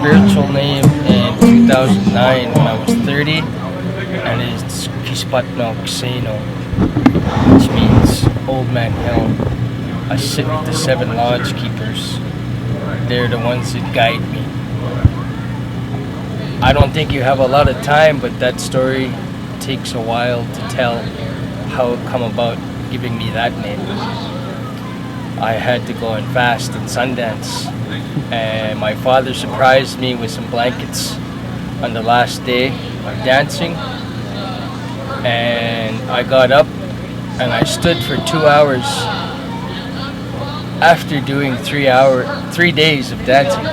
spiritual name in 2009 when I was 30, and it's Kispatno Kseno, which means Old Man Hill. I sit with the 7 lodge keepers. They're the ones that guide me. I don't think you have a lot of time, but that story takes a while to tell how it come about giving me that name. I had to go and fast in Sundance, and my father surprised me with some blankets on the last day of dancing, and I got up and I stood for 2 hours after doing 3 days of dancing.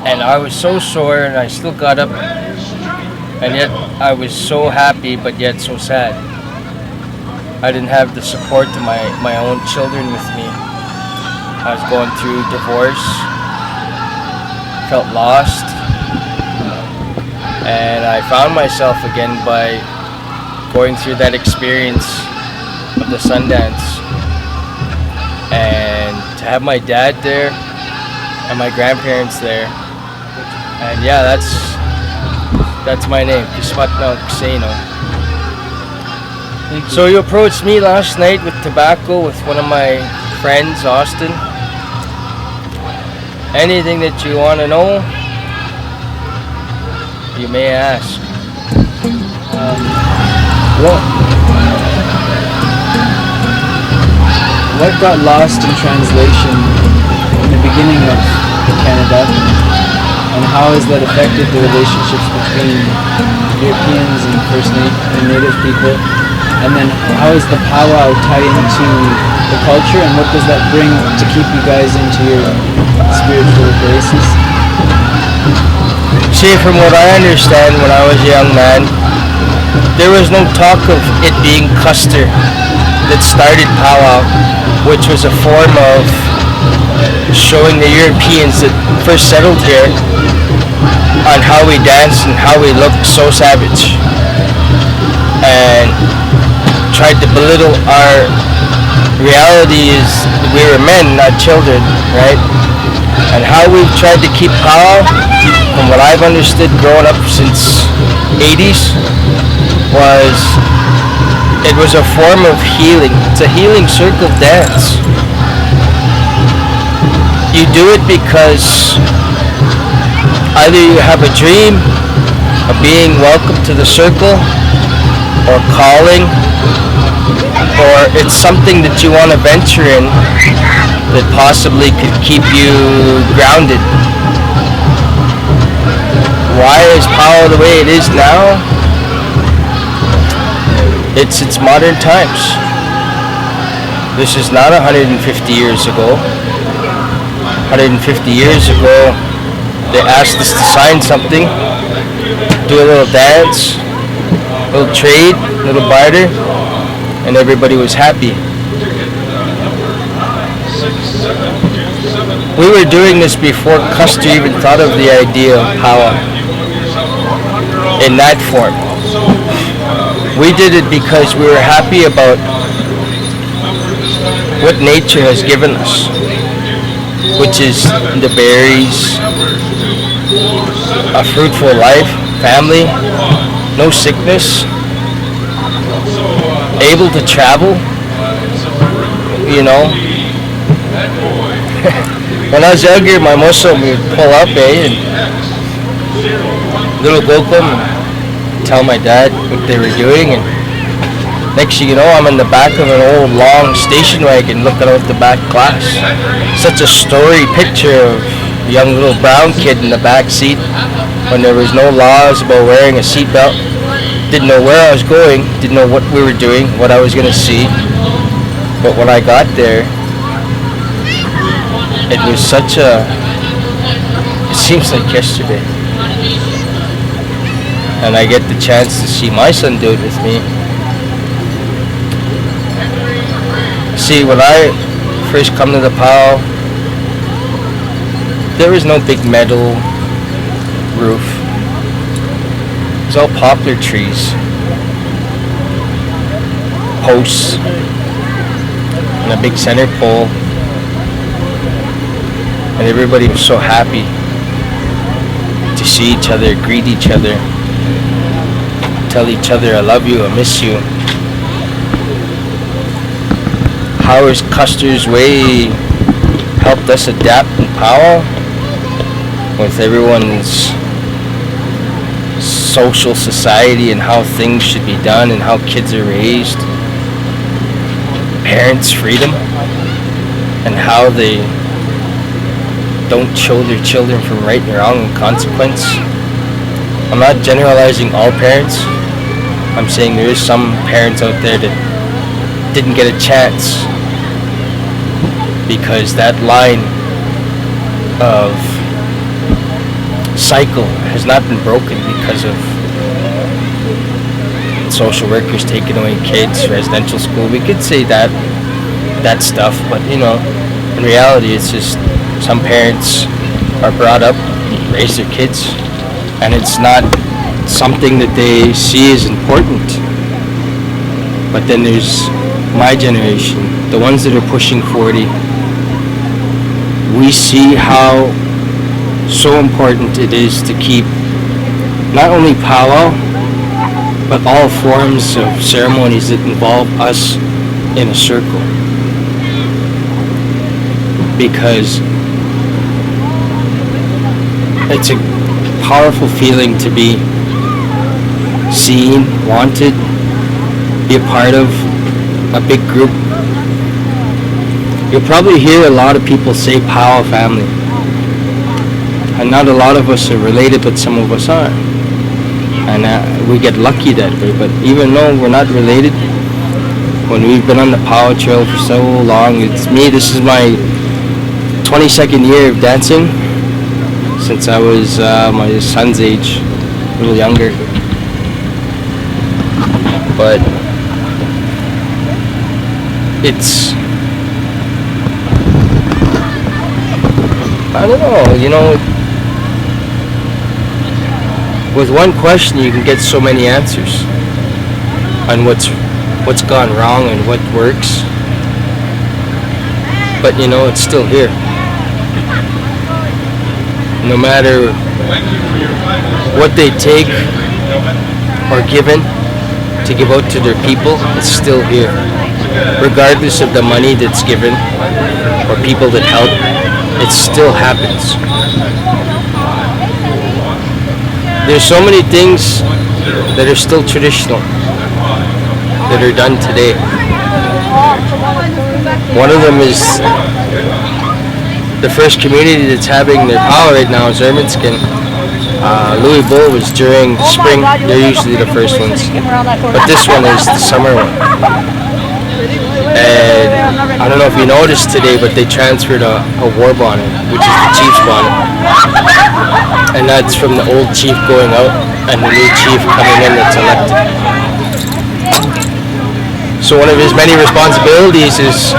And I was so sore, and I still got up, and yet I was so happy, but yet so sad. I didn't have the support of my own children with me. I was going through divorce, felt lost, and I found myself again by going through that experience of the Sundance. And to have my dad there and my grandparents there, and yeah, that's my name, Kispatno Kseno. So you approached me last night with tobacco with one of my friends, Austin. Anything that you want to know, you may ask. What got lost in translation in the beginning of Canada, and how has that affected the relationships between Europeans and First Native people? And then how is the powwow tied into the culture, and what does that bring to keep you guys into your spiritual places? See, from what I understand, when I was a young man, there was no talk of it being Custer that started powwow, which was a form of showing the Europeans that first settled here on how we danced and how we looked so savage, and tried to belittle our reality is we were men, not children, right? And how we've tried to keep powwow, from what I've understood growing up since 80s, was it was a form of healing. It's a healing circle dance. You do it because either you have a dream of being welcome to the circle, or calling, or it's something that you want to venture in that possibly could keep you grounded. Why is powwow the way it is now? It's modern times. This is not 150 years ago. 150 years ago, they asked us to sign something, do a little dance, a little trade, a little barter, and everybody was happy. We were doing this before Custer even thought of the idea of powwow in that form. We did it because we were happy about what nature has given us, which is the berries, a fruitful life, family, no sickness, able to travel, you know. When I was younger, my muscle would pull up, and little Gokum, tell my dad what they were doing, and next thing you know, I'm in the back of an old long station wagon looking out the back glass. Such a story picture of a young little brown kid in the back seat when there was no laws about wearing a seatbelt. Didn't know where I was going, didn't know what we were doing, what I was going to see. But when I got there, it was it seems like yesterday. And I get the chance to see my son do it with me. See, when I first come to the POW, there was no big metal roof. It was all poplar trees, posts, and a big center pole. And everybody was so happy. to see each other, greet each other, tell each other I love you, I miss you. How has Custer's Way helped us adapt in Powell with everyone's social society and how things should be done and how kids are raised, parents' freedom, and how they don't show their children from right and wrong and consequence. I'm not generalizing all parents. I'm saying there is some parents out there that didn't get a chance because that line of cycle has not been broken because of social workers taking away kids, residential school. We could say that stuff, but in reality it's just some parents are brought up, raise their kids, and it's not something that they see as important. But then there's my generation, the ones that are pushing 40. We see how so important it is to keep not only powwow, but all forms of ceremonies that involve us in a circle. Because it's a powerful feeling to be seen, wanted, be a part of a big group. You'll probably hear a lot of people say powwow family. And not a lot of us are related, but some of us are. And we get lucky that way. But even though we're not related, when we've been on the powwow trail for so long, it's me, this is my 22nd year of dancing since I was my son's age, a little younger. But it's, I don't know, with one question you can get so many answers on what's gone wrong and what works. But it's still here. No matter what they take or given to give out to their people, it's still here. Regardless of the money that's given or people that help, it still happens. There's so many things that are still traditional that are done today. One of them is the first community that's having their powwow right now is Ermineskin. Louis Bull was during spring. They're usually the first ones, but this one is the summer one. And I don't know if you noticed today, but they transferred a war bonnet, which is the chief's bonnet. And that's from the old chief going out and the new chief coming in that's elected. So one of his many responsibilities is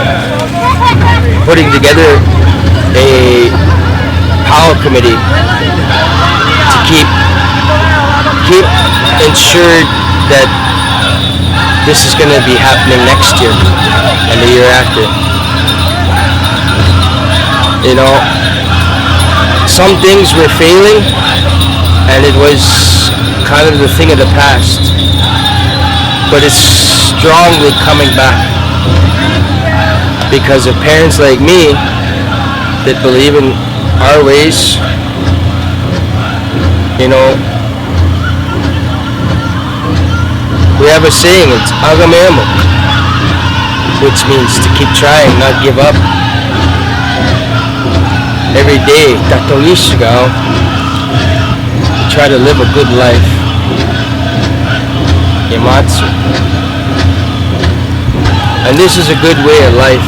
putting together a powwow committee to keep ensured that this is going to be happening next year and the year after. Some things were failing and it was kind of the thing of the past, but it's strongly coming back because of parents like me that believe in our ways. We have a saying, it's agamemo, which means to keep trying, not give up. Every day, Tatolish-gaw, try to live a good life. Yamatsu. And this is a good way of life.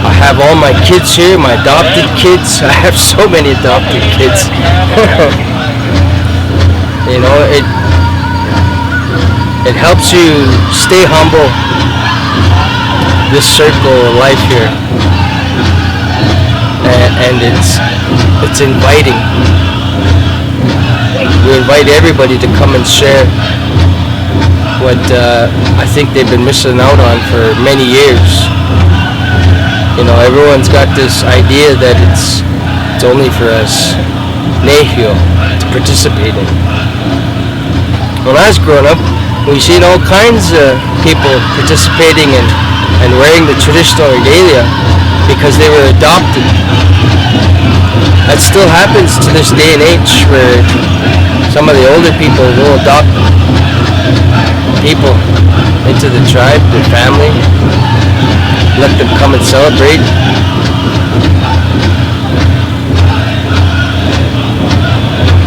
I have all my kids here, my adopted kids. I have so many adopted kids. It helps you stay humble, this circle of life here. And it's inviting. We invite everybody to come and share what I think they've been missing out on for many years. Everyone's got this idea that it's It's only for us Nehio to participate in. When I was growing up, we seen all kinds of people participating in and wearing the traditional regalia because they were adopted. That still happens to this day and age, where some of the older people will adopt people into the tribe, their family, let them come and celebrate.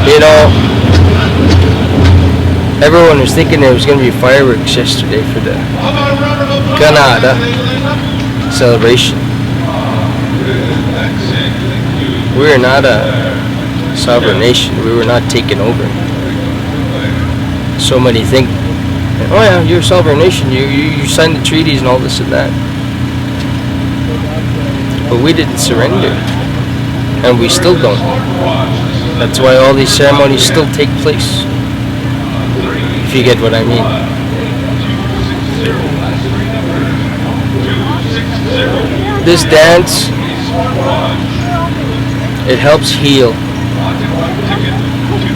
You know, everyone was thinking there was going to be fireworks yesterday for the Canada celebration. We are not a sovereign nation. We were not taken over. So many think, oh yeah, you're a sovereign nation. You signed the treaties and all this and that. But we didn't surrender. And we still don't. That's why all these ceremonies still take place. If you get what I mean. This dance, it helps heal.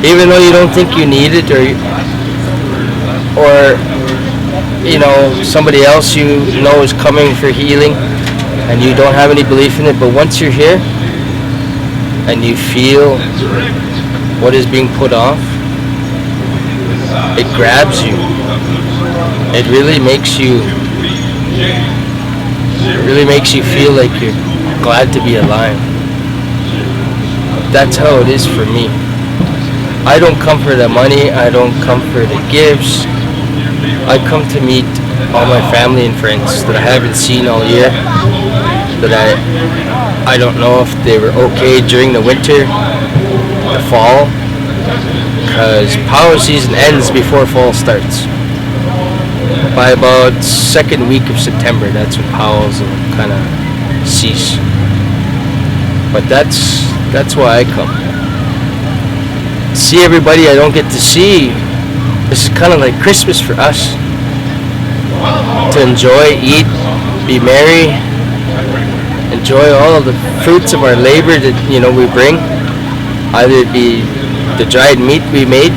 Even though you don't think you need it, or you know, somebody else you know is coming for healing and you don't have any belief in it, but once you're here and you feel what is being put off, it grabs you. It really makes you feel like you're glad to be alive. That's how it is for me. I don't come for the money, I don't come for the gifts. I come to meet all my family and friends that I haven't seen all year, that I don't know if they were okay during the winter, the fall, because POW season ends before fall starts. By about second week of September, that's when POWs will kind of cease. But that's why I come. See everybody I don't get to see. This is kind of like Christmas for us. To enjoy, eat, be merry, enjoy all of the fruits of our labor that we bring. Either it be the dried meat we made,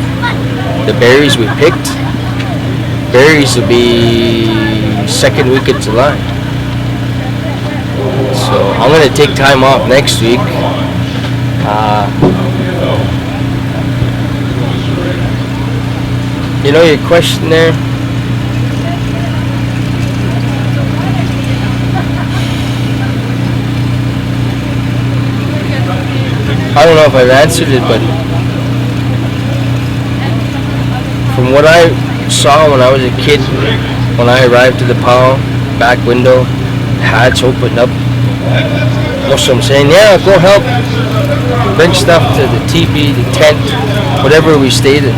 the berries we picked. Berries will be second week of July. So I'm gonna take time off next week. Your question there. I don't know if I've answered it, but from what I saw when I was a kid, when I arrived to the POW, back window, hatch opened up. Most of them saying, yeah, go help, bring stuff to the teepee, the tent, whatever we stayed in.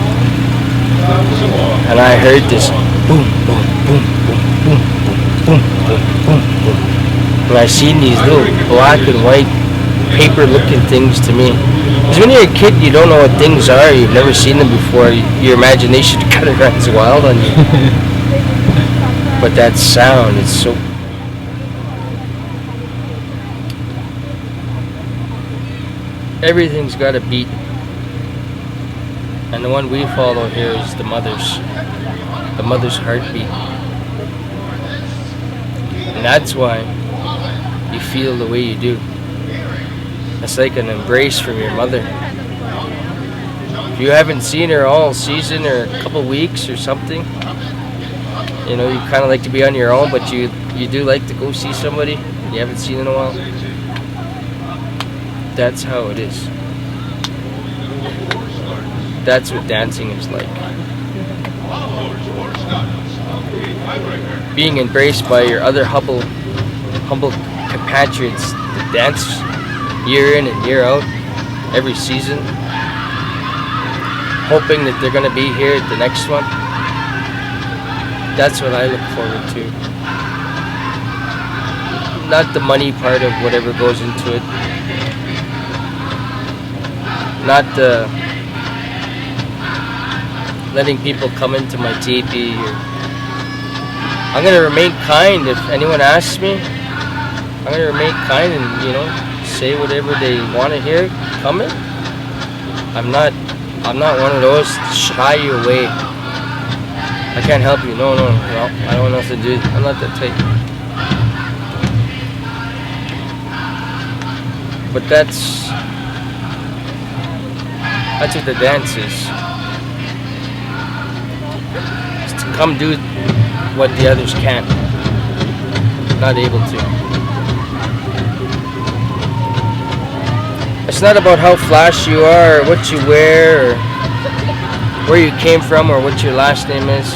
And I heard this boom, boom, boom, boom, boom, boom, boom, boom, boom. And I seen these little black and white paper-looking things to me. Because when you're a kid, you don't know what things are. You've never seen them before. Your imagination kind of runs wild on you. But that sound is so... Everything's got a beat. And the one we follow here is the mother's heartbeat. And that's why you feel the way you do. It's like an embrace from your mother. If you haven't seen her all season or a couple weeks or something, you kind of like to be on your own, but you do like to go see somebody you haven't seen in a while. That's how it is. That's what dancing is like. Being embraced by your other humble compatriots that dance year in and year out, every season, hoping that they're going to be here at the next one. That's what I look forward to. Not the money part of whatever goes into it. Not the letting people come into my teepee. I'm going to remain kind if anyone asks me. I'm going to remain kind and, say whatever they want to hear, coming. I'm not one of those to shy you away. I can't help you. No, I don't know what to do. I'm not that type. But that's what the dance is. It's to come do what the others can't. Not able to. It's not about how flashy you are, or what you wear, or where you came from, or what your last name is.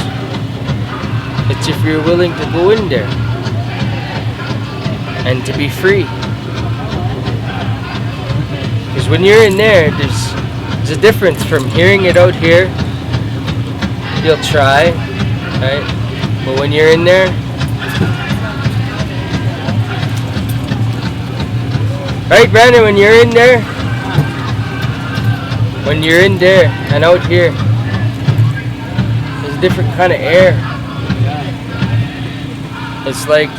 It's if you're willing to go in there and to be free. Because when you're in there, there's a difference from hearing it out here. You'll try, right? But when you're in there, right, Brandon, when you're in there and out here, there's a different kind of air. It's like,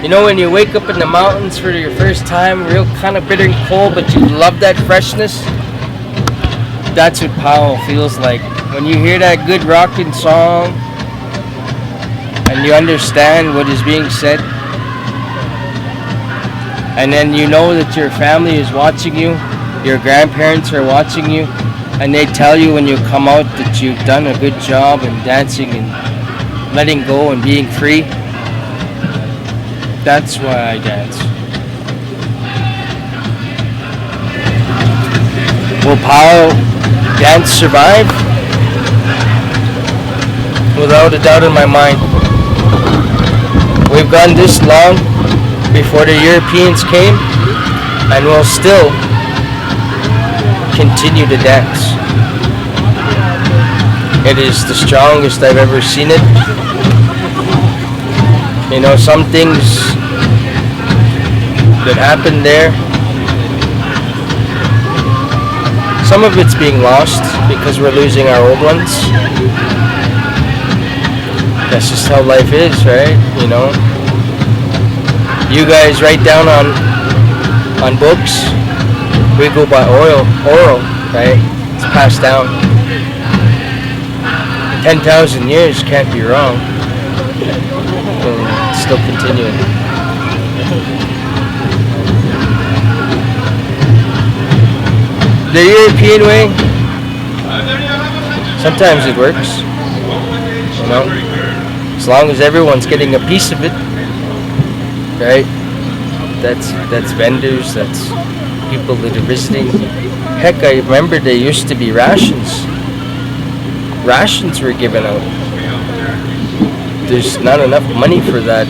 you know, when you wake up in the mountains for your first time, real kind of bitter and cold, but you love that freshness. That's what POW feels like. When you hear that good rocking song and you understand what is being said, and then you know that your family is watching you, your grandparents are watching you, and they tell you when you come out that you've done a good job in dancing and letting go and being free. That's why I dance. Will POW dance survive? Without a doubt in my mind. We've gone this long before the Europeans came, and we'll still continue to dance. It is the strongest I've ever seen it. You know, some things that happened there, some of it's being lost because we're losing our old ones. That's just how life is, right? You know, you guys write down on books. We go by oral, right? It's passed down. 10,000 years can't be wrong. And still continuing. The European way, sometimes it works. You know, as long as everyone's getting a piece of it, right? That's vendors, that's people that are visiting. Heck, I remember there used to be rations. Rations were given out. There's not enough money for that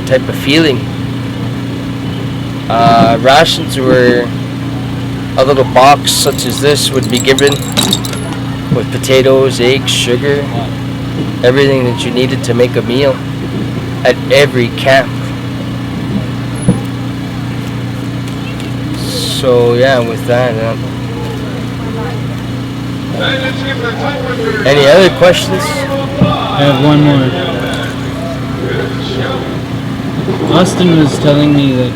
type of feeling. Rations were a little box such as this would be given with potatoes, eggs, sugar, everything that you needed to make a meal at every camp. So yeah, with that, any other questions? I have one more. Austin was telling me that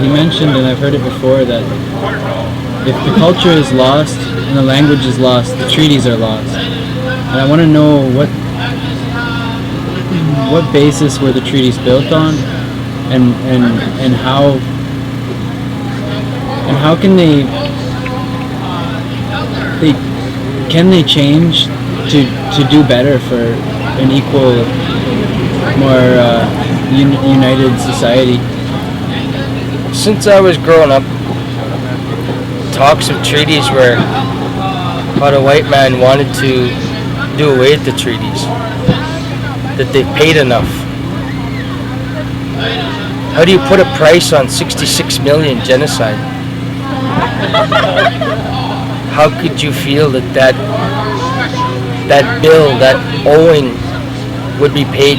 he mentioned, and I've heard it before, that if the culture is lost and the language is lost, the treaties are lost. And I want to know what basis were the treaties built on, and how can they change to do better for an equal, more united society? Since I was growing up, talks of treaties were how the white man wanted to do away with the treaties, that they paid enough. How do you put a price on 66 million genocide? How could you feel that bill, that owing would be paid?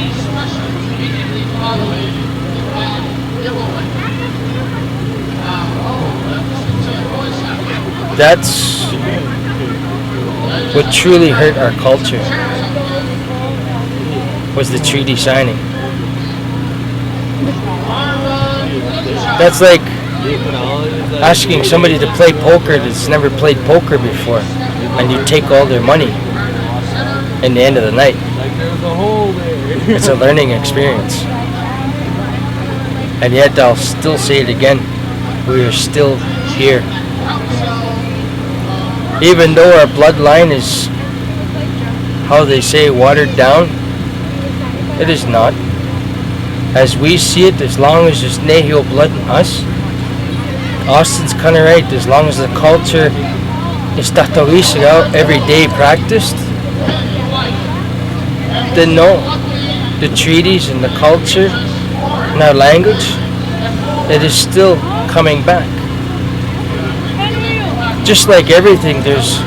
That's what truly hurt our culture, was the treaty signing. That's like asking somebody to play poker that's never played poker before, and you take all their money in the end of the night. It's a learning experience. And yet I'll still say it again, we are still here. Even though our bloodline is, how they say, watered down, it is not. As we see it, as long as there's Nahil blood in us, Austin's kind of right, as long as the culture is tatawisig every day practiced, then no, the treaties and the culture and our language, it is still coming back. Just like everything, there's,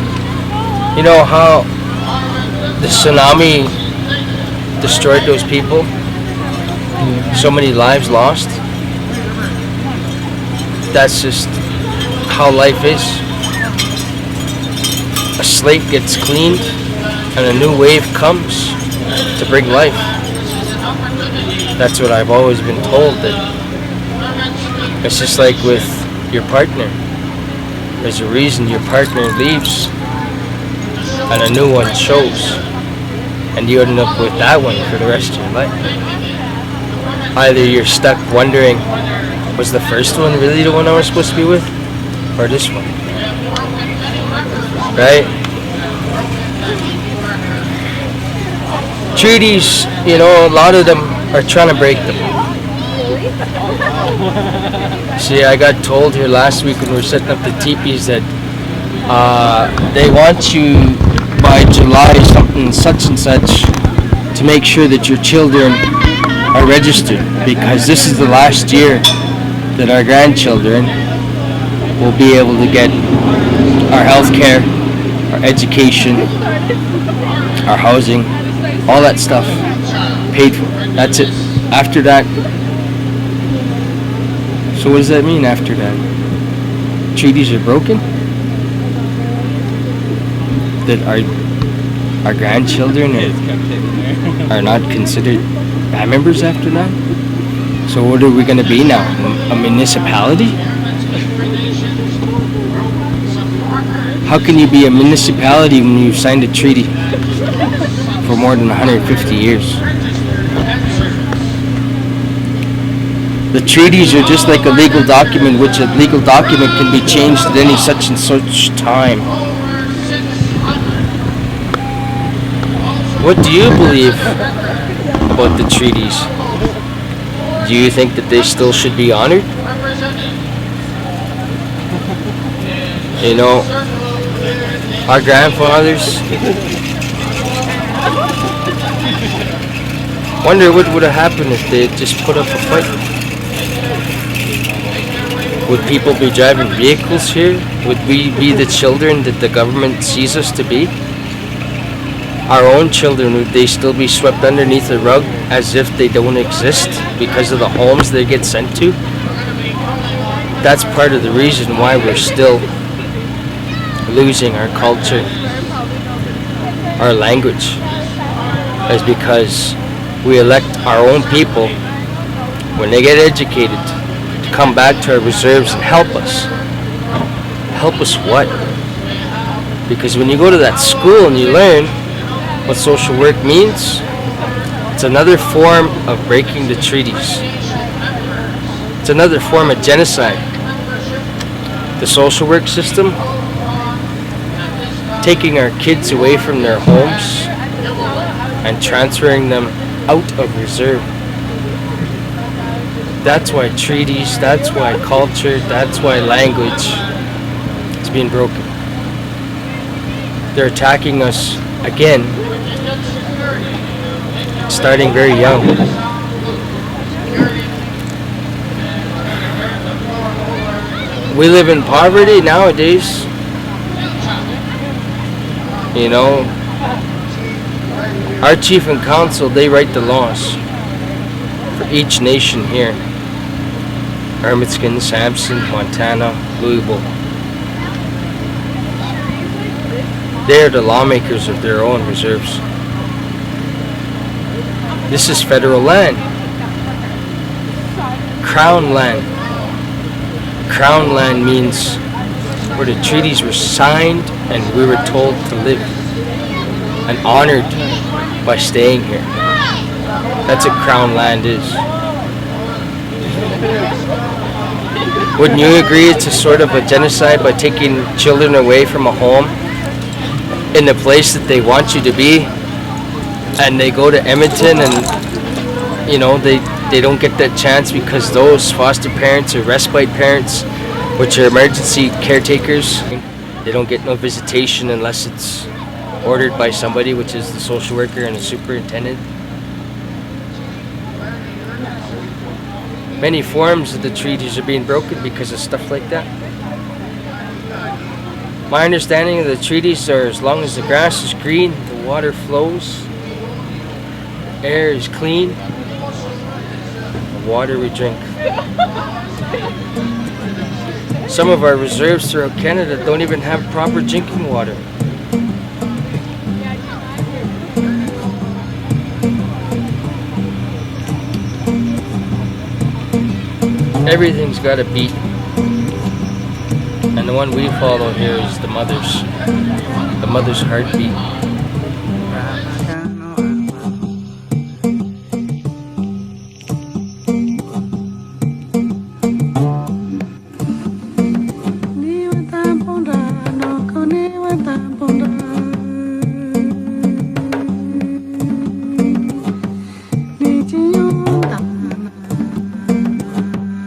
you know how the tsunami destroyed those people? So many lives lost. That's just how life is. A slate gets cleaned and a new wave comes to bring life. That's what I've always been told, that it's just like with your partner. There's a reason your partner leaves and a new one shows, and you end up with that one for the rest of your life. Either you're stuck wondering, was the first one really the one I was supposed to be with? Or this one? Right? Treaties, you know, a lot of them are trying to break them. See, I got told here last week when we were setting up the teepees that they want you by July something such and such to make sure that your children are registered, because this is the last year that our grandchildren will be able to get our health care, our education, our housing, all that stuff paid for. That's it. After that, so what does that mean after that? Treaties are broken? That our grandchildren are not considered band members after that? So what are we going to be now? A municipality? How can you be a municipality when you've signed a treaty for more than 150 years? The treaties are just like a legal document, which a legal document can be changed at any such and such time. What do you believe about the treaties? Do you think that they still should be honored? You know, our grandfathers, wonder what would have happened if they had just put up a fight. Would people be driving vehicles here? Would we be the children that the government sees us to be? Our own children, would they still be swept underneath the rug as if they don't exist because of the homes they get sent to? That's part of the reason why we're still losing our culture, our language, is because we elect our own people, when they get educated, to come back to our reserves and help us. Help us what? Because when you go to that school and you learn what social work means, it's another form of breaking the treaties. It's another form of genocide. The social work system, taking our kids away from their homes and transferring them out of reserve. That's why treaties, that's why culture, that's why language is being broken. They're attacking us again, starting very young. We live in poverty nowadays. You know, our chief and council, they write the laws for each nation here. Ermitskin, Sampson, Montana, Louisville. They are the lawmakers of their own reserves. This is federal land. Crown land. Crown land means where the treaties were signed and we were told to live and honored by staying here. That's what crown land is. Wouldn't you agree it's a sort of a genocide by taking children away from a home in the place that they want you to be, and they go to Edmonton and, you know, they don't get that chance because those foster parents or respite parents, which are emergency caretakers, they don't get no visitation unless it's ordered by somebody, which is the social worker and the superintendent. Many forms of the treaties are being broken because of stuff like that. My understanding of the treaties are as long as the grass is green, the water flows, air is clean, the water we drink. Some of our reserves throughout Canada don't even have proper drinking water. Everything's got a beat, and the one we follow here is the mother's heartbeat.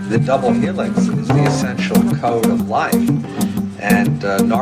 The double helix is the essential code of life, and